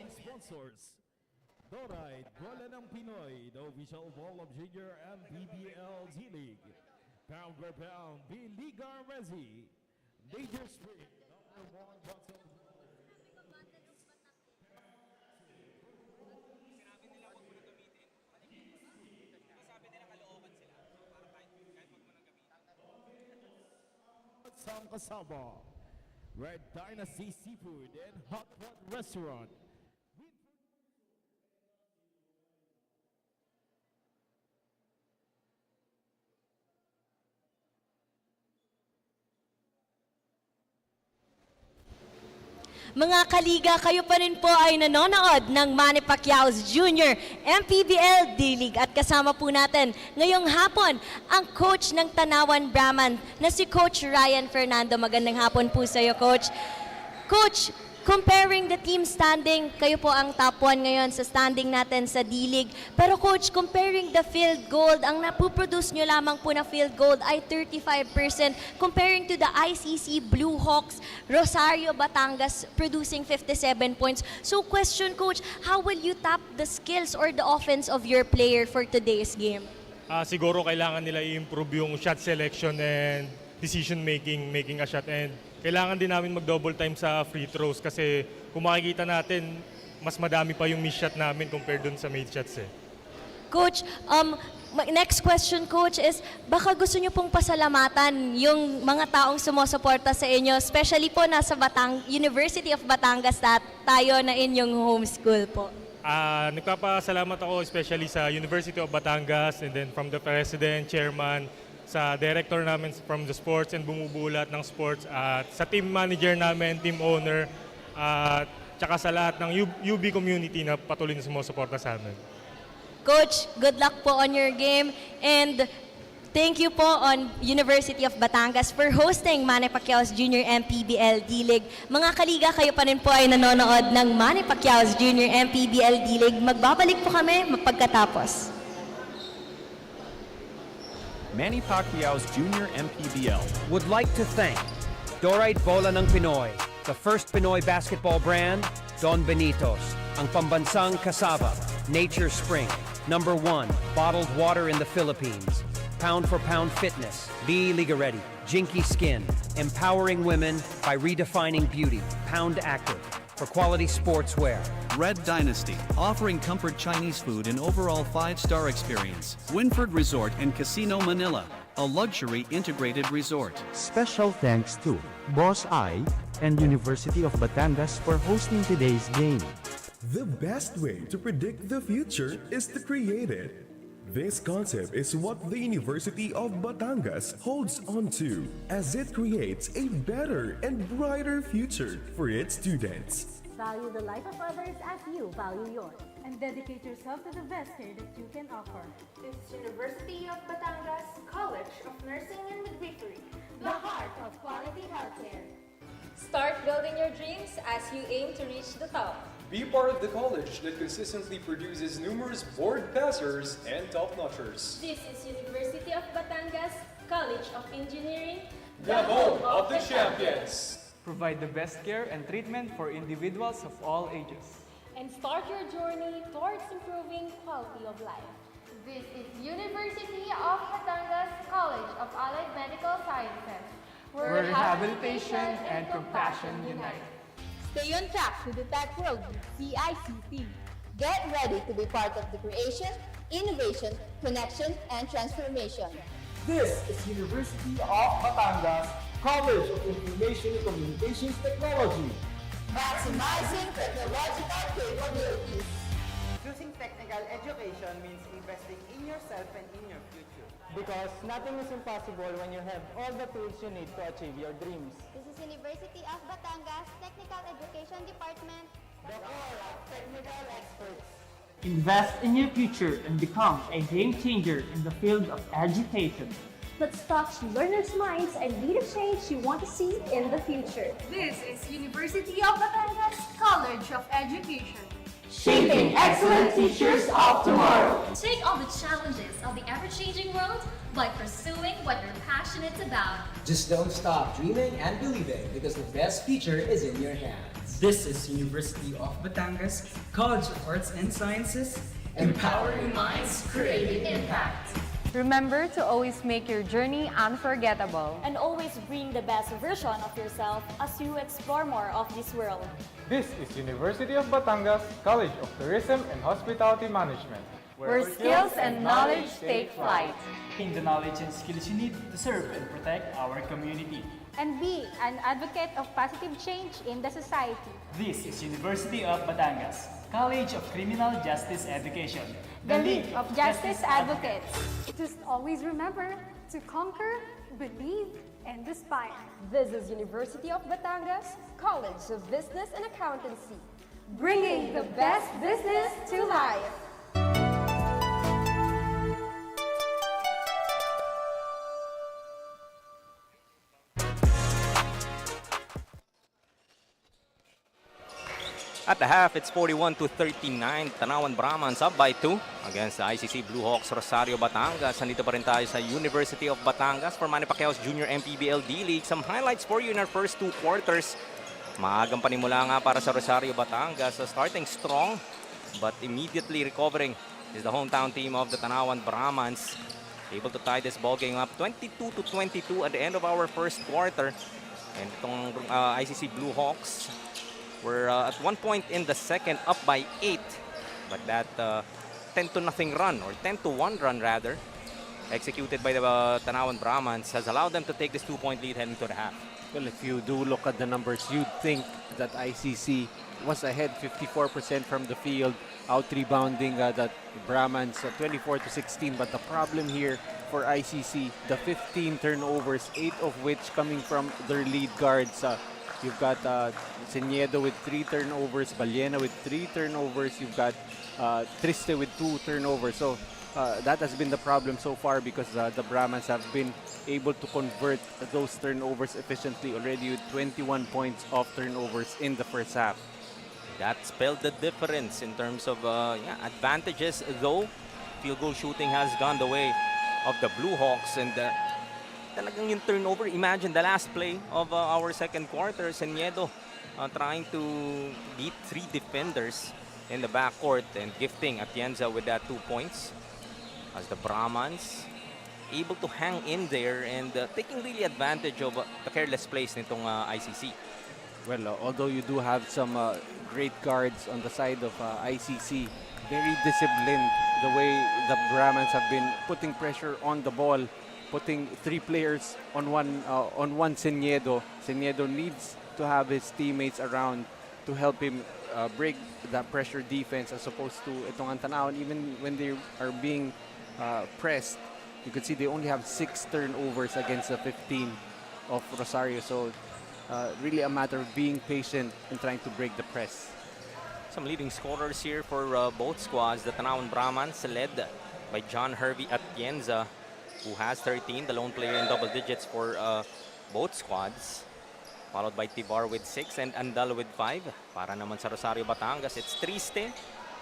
Sponsors. Dorite, Bola ng Pinoy, the official ball of Junior MPBL D-League. Pound per pound, B-Liga Resi. Major Spring, #1 bottle. Sang kasama, Red Dynasty Seafood and Hot Pot Restaurant. Mga kaliga, kayo pa rin po ay nanonood ng Manny Pacquiao's Junior MPBL D-League at kasama po natin ngayong hapon ang coach ng Tanauan Brahman na si Coach Ryan Fernando. Magandang hapon po sa iyo, Coach. Coach, comparing the team standing, kayo po ang top 1 ngayon sa standing natin sa D-League. Pero Coach, comparing the field goal, ang napuproduce nyo lamang po na field goal ay 35%. Comparing to the ICC Bluehawks, Rosario, Batangas producing 57 points. So question, Coach, how will you tap the skills or the offense of your player for today's game? Siguro kailangan nila i-improve yung shot selection and decision making a shot, and kailangan din namin mag-double time sa free throws kasi kung makikita natin, mas madami pa yung miss shot namin compared dun sa made shots eh. Coach, next question, Coach, is baka gusto nyo pong pasalamatan yung mga taong sumusuporta sa inyo, especially po nasa University of Batangas tayo na inyong home school po. Nagpapasalamat ako especially sa University of Batangas and then from the president, chairman, sa director namin from the sports and bumubulat ng sports, at sa team manager namin, team owner, at tsaka sa lahat ng UB community na patuloy na sumusuporta sa amin. Coach, good luck po on your game and thank you po on University of Batangas for hosting Manny Pacquiao's Junior MPBL D-League. Mga kaliga, kayo pa rin po ay nanonood ng Manny Pacquiao's Junior MPBL D-League. Magbabalik po kami pagkatapos. Manny Pacquiao's Junior MPBL would like to thank Dorite Bola ng Pinoy, the first Pinoy basketball brand, Don Benitos, ang pambansang cassava, Nature Spring, #1 bottled water in the Philippines, Pound for Pound Fitness, B-Liga Ready, Jinky Skin, empowering women by redefining beauty, Pound Active, for quality sportswear. Red Dynasty, offering comfort Chinese food and overall 5-star experience. Winford Resort and Casino Manila, a luxury integrated resort. Special thanks to Boss I and University of Batangas for hosting today's game. The best way to predict the future is to create it. This concept is what the University of Batangas holds on to as it creates a better and brighter future for its students. Value the life of others as you value yours. And dedicate yourself to the best care that you can offer. It's University of Batangas College of Nursing and Midwifery, the heart of quality healthcare. Start building your dreams as you aim to reach the top. Be part of the college that consistently produces numerous board passers and top-notchers. This is University of Batangas College of Engineering, the home of the champions. Provide the best care and treatment for individuals of all ages. And start your journey towards improving quality of life. This is University of Batangas College of Allied Medical Sciences, where rehabilitation and compassion unite. Stay on track to the tech world with CICT. Get ready to be part of the creation, innovation, connection, and transformation. This is University of Batangas College of Information and Communications Technology. Maximizing technological capabilities. Choosing technical education means investing in yourself and in your future. Because nothing is impossible when you have all the tools you need to achieve your dreams. This is University of Batangas Technical Education Department. The core of technical experts. Invest in your future and become a game changer in the field of education. Let's touch learners' minds and be the change you want to see in the future. This is University of Batangas College of Education. Shaping excellent teachers of tomorrow. Take on the challenges of the ever-changing world by pursuing what you're passionate about. Just don't stop dreaming and believing because the best future is in your hands. This is University of Batangas College of Arts and Sciences. Empowering minds, creating impact. Remember to always make your journey unforgettable. And always bring the best version of yourself as you explore more of this world. This is University of Batangas College of Tourism and Hospitality Management, where skills and knowledge take flight. Gain the knowledge and skills you need to serve and protect our community. And be an advocate of positive change in the society. This is University of Batangas College of Criminal Justice Education. The League of Justice Advocates. Just always remember to conquer, believe, and aspire. This is University of Batangas College of Business and Accountancy, bringing the best business to life. At the half, it's 41-39. Tanauan Brahmans up by 2 against the ICC Bluehawks Rosario Batangas. Nandito pa rin tayo sa University of Batangas for Manny Pacquiao's Junior MPBL D-League. Some highlights for you in our first 2 quarters. Maagang panimula nga para sa Rosario Batangas. Starting strong but immediately recovering is the hometown team of the Tanauan Brahmans. Able to tie this ball game up 22-22 at the end of our first quarter. And itong ICC Bluehawks we're at one point in the second up by 8, but that 10-0 run, or 10-1 run rather, executed by the Tanauan Brahmans has allowed them to take this 2-point lead heading to the half. Well, if you do look at the numbers, you'd think that ICC was ahead 54% from the field, out-rebounding the Brahmans 24-16. But the problem here for ICC, the 15 turnovers, 8 of which coming from their lead guards. You've got Seniedo with 3 turnovers, Baliena with 3 turnovers. You've got Triste with 2 turnovers. So that has been the problem so far because the Brahmans have been able to convert those turnovers efficiently already with 21 points of turnovers in the first half. That spelled the difference in terms of advantages, though. Field goal shooting has gone the way of the Bluehawks, and talagang yung turnover. Imagine the last play of our second quarter, Seniedo trying to beat 3 defenders in the backcourt and gifting Atienza with that 2 points. As the Brahmans able to hang in there and taking really advantage of the careless plays nitong ICC. Well, although you do have some great guards on the side of ICC, very disciplined the way the Brahmans have been putting pressure on the ball, putting 3 players on one Seniedo. Seniedo needs to have his teammates around to help him break the pressure defense as opposed to itong ang Tanauan. Even when they are being pressed, you could see they only have 6 turnovers against the 15 of Rosario. So really a matter of being patient and trying to break the press. Some leading scorers here for both squads. The Tanauan Brahmans led by John Hervey Atienza, who has 13, the lone player in double digits for both squads. Followed by Tibar with 6 and Andal with 5. Para naman sa Rosario Batangas, it's Triste.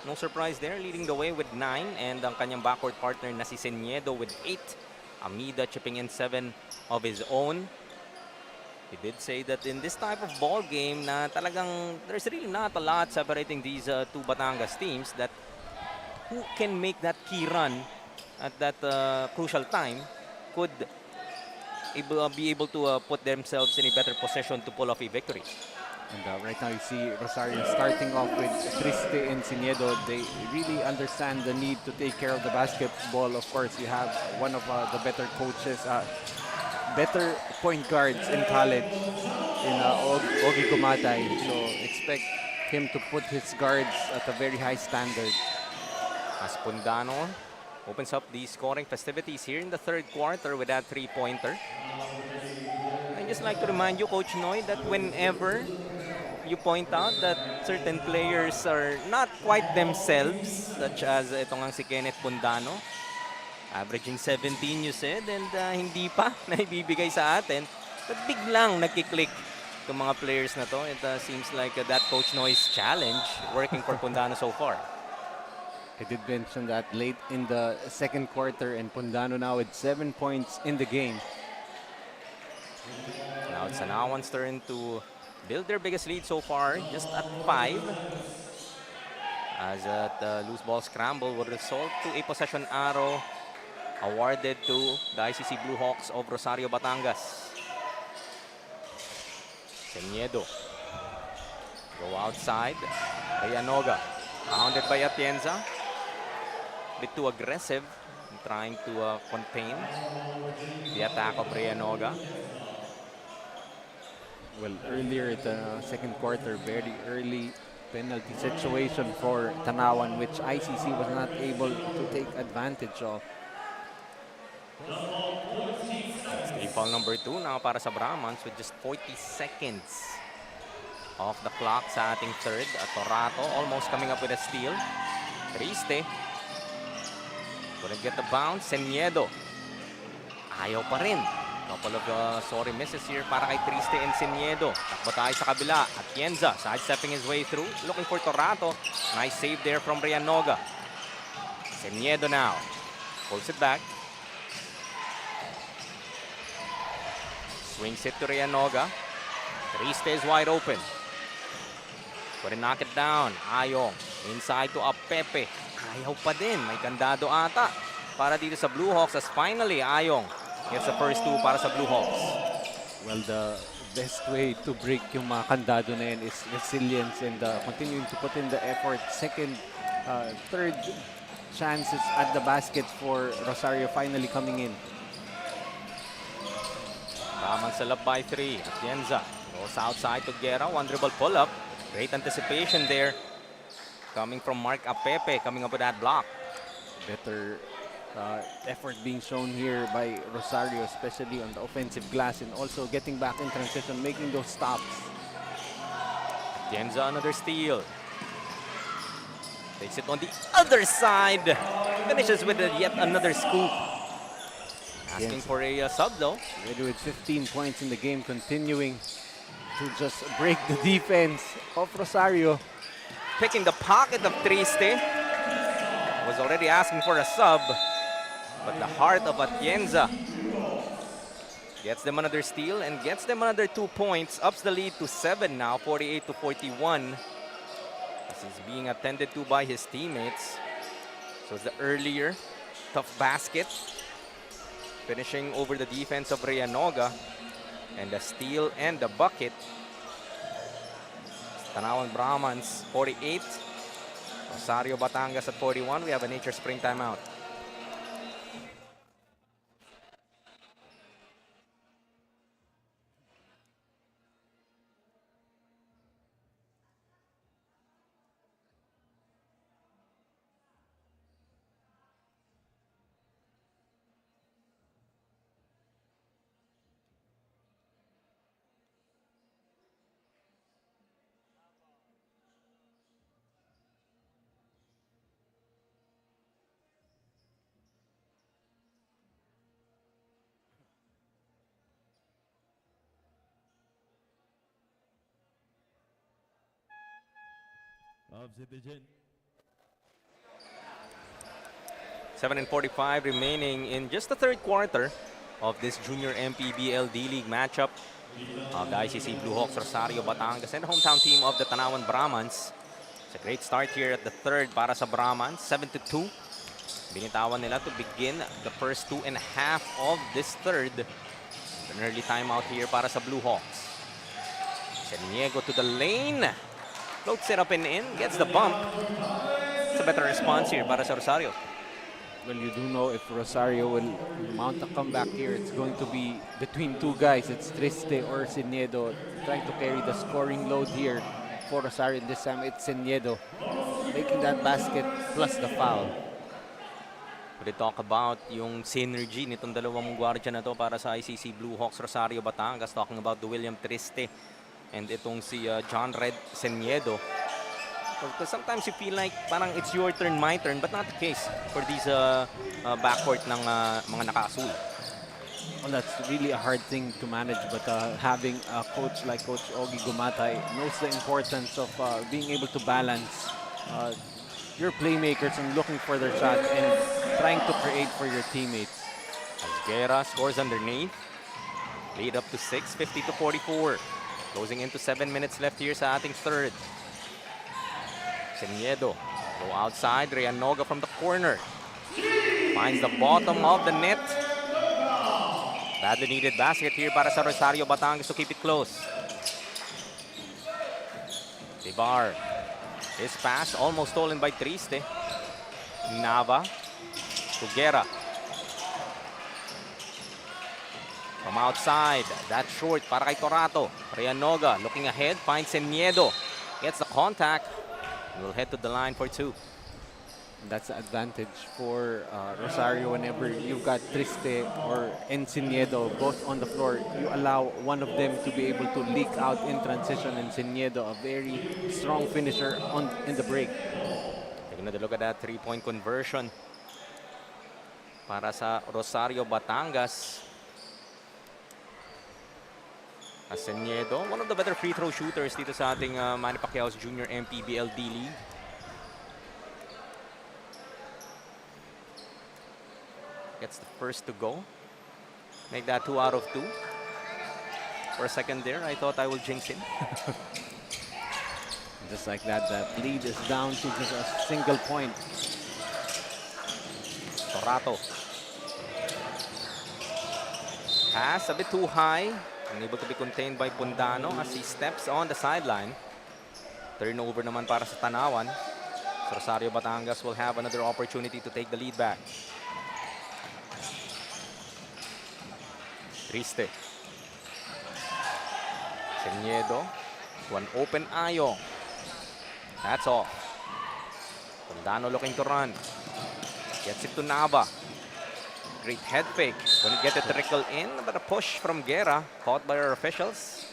No surprise there, leading the way with 9. And ang kanyang backcourt partner na si Seniedo with 8. Amida chipping in 7 of his own. He did say that in this type of ball game na talagang there's really not a lot separating these two Batangas teams, that who can make that key run at that crucial time could be able to put themselves in a better position to pull off a victory. And right now you see Rosario starting off with Triste and Seniedo. They really understand the need to take care of the basketball. Of course, you have one of the better coaches, better point guards in college in Ogie Kumatay. So expect him to put his guards at a very high standard. As Pundano opens up the scoring festivities here in the third quarter with that 3-pointer. I'd just like to remind you, Coach Noy, that whenever you point out that certain players are not quite themselves, such as itong ang si Kenneth Pundano, averaging 17 you said, and hindi pa naibibigay sa atin, but biglang nagkiklik itong mga players na to. It seems like that Coach Noy's challenge working for Pundano so far. I did mention that late in the second quarter, and Pundano now with 7 points in the game. Now it's Tanauan's turn to build their biggest lead so far, just at 5. As that loose ball scramble would result to a possession arrow awarded to the ICC Bluehawks of Rosario, Batangas. Seniedo. Go outside. Reyanoga. Pounded by Atienza. Bit too aggressive in trying to contain the attack of Reyanoga. Well, earlier at the second quarter, very early penalty situation for Tanauan, which ICC was not able to take advantage of. Steal foul number 2 now para sa Brahmans with just 40 seconds off the clock sa ating third. Torato almost coming up with a steal. Triste. Couldn't get the bounce. Seniedo. Ayaw pa rin. Couple of sorry misses here para kay Triste and Seniedo. Takbo tayo sa kabila. Atienza sidestepping his way through. Looking for Torato. Nice save there from Reyanoga. Seniedo now. Pulls it back. Swings it to Reyanoga. Triste is wide open. Couldn't knock it down. Ayong. Inside to Apepe. Ayaw pa din. May kandado ata para dito sa Bluehawks as finally Ayong gets the first 2 para sa Bluehawks. Well, the best way to break yung mga kandado na yan is resilience and continuing to put in the effort. Second, third chances at the basket for Rosario finally coming in. Brahman still up by 3. Atienza goes outside to Guerra. One dribble pull-up. Great anticipation there. Coming from Mark Apepe, coming up with that block. Better effort being shown here by Rosario, especially on the offensive glass, and also getting back in transition, making those stops. Atienza, another steal. Takes it on the other side. Finishes with yet another scoop. Asking for a sub though. Ready with 15 points in the game, continuing to just break the defense of Rosario. Picking the pocket of Triste. Was already asking for a sub. But the heart of Atienza gets them another steal and gets them another 2 points. Ups the lead to 7 now, 48-41. This is being attended to by his teammates. So it's the earlier tough basket. Finishing over the defense of Reyanoga. And the steal and the bucket Tanauan Brahmans 48. Rosario Batangas at 41. We have a nature spring timeout. Of Citizen. 7:45 remaining in just the third quarter of this Junior MPBL D-League matchup of the ICC Bluehawks Rosario Batangas and the hometown team of the Tanauan Brahmans. It's a great start here at the third para sa Brahmans, 7-2. Binitawan nila to begin the first 2.5 of this third. An early timeout here para sa Bluehawks. Seniego to the lane. Floats it up and in, gets the bump. It's a better response here para sa Rosario. Well, you do know if Rosario will mount a comeback here, it's going to be between two guys. It's Triste or Seniedo trying to carry the scoring load here for Rosario. This time it's Seniedo making that basket plus the foul. We talk about yung synergy nitong dalawang gwardiya na to para sa ICC Bluehawks Rosario Batangas. Talking about the William Triste and itong si John Red Seniedo. Because sometimes you feel like parang it's your turn, my turn, but not the case for these backcourt ng mga naka-asul. Well, that's really a hard thing to manage, but having a coach like Coach Ogie Gumatay knows the importance of being able to balance your playmakers and looking for their shot and trying to create for your teammates. As Guerra scores underneath, lead up to 6, 50-44. Closing into 7 minutes left here sa ating third. Seniedo go outside. Rianoga from the corner. Finds the bottom of the net. Badly needed basket here para sa Rosario Batangas to keep it close. Debar. His pass almost stolen by Triste. Nava to Guerra. From outside, that's short para kay Torato. Rianoga looking ahead, finds Seniedo. Gets the contact. Will head to the line for two. That's the advantage for Rosario whenever you've got Triste or Seniedo both on the floor. You allow one of them to be able to leak out in transition, and Seniedo, a very strong finisher in the break. Taking a look at that three-point conversion para sa Rosario Batangas. Seniedo, one of the better free throw shooters dito sa ating Manny Pacquiao's Junior MPBL D-League. Gets the first to go. Make that 2 out of 2. For a second there, I thought I will jinx him. Just like that, that lead is down to just a single point. Torato. Pass a bit too high. Unable to be contained by Pundano as he steps on the sideline. Turnover naman para sa Tanauan. So Rosario Batangas will have another opportunity to take the lead back. Triste. Seniedo to an open Ayo. That's off. Pundano looking to run. Gets it to Nava. Great head fake. Couldn't get it to trickle in, but a push from Guerra, caught by our officials.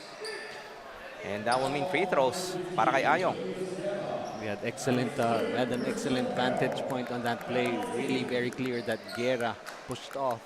And that will mean free throws para kay Ayong. We had an excellent vantage point on that play. Really very clear that Guerra pushed off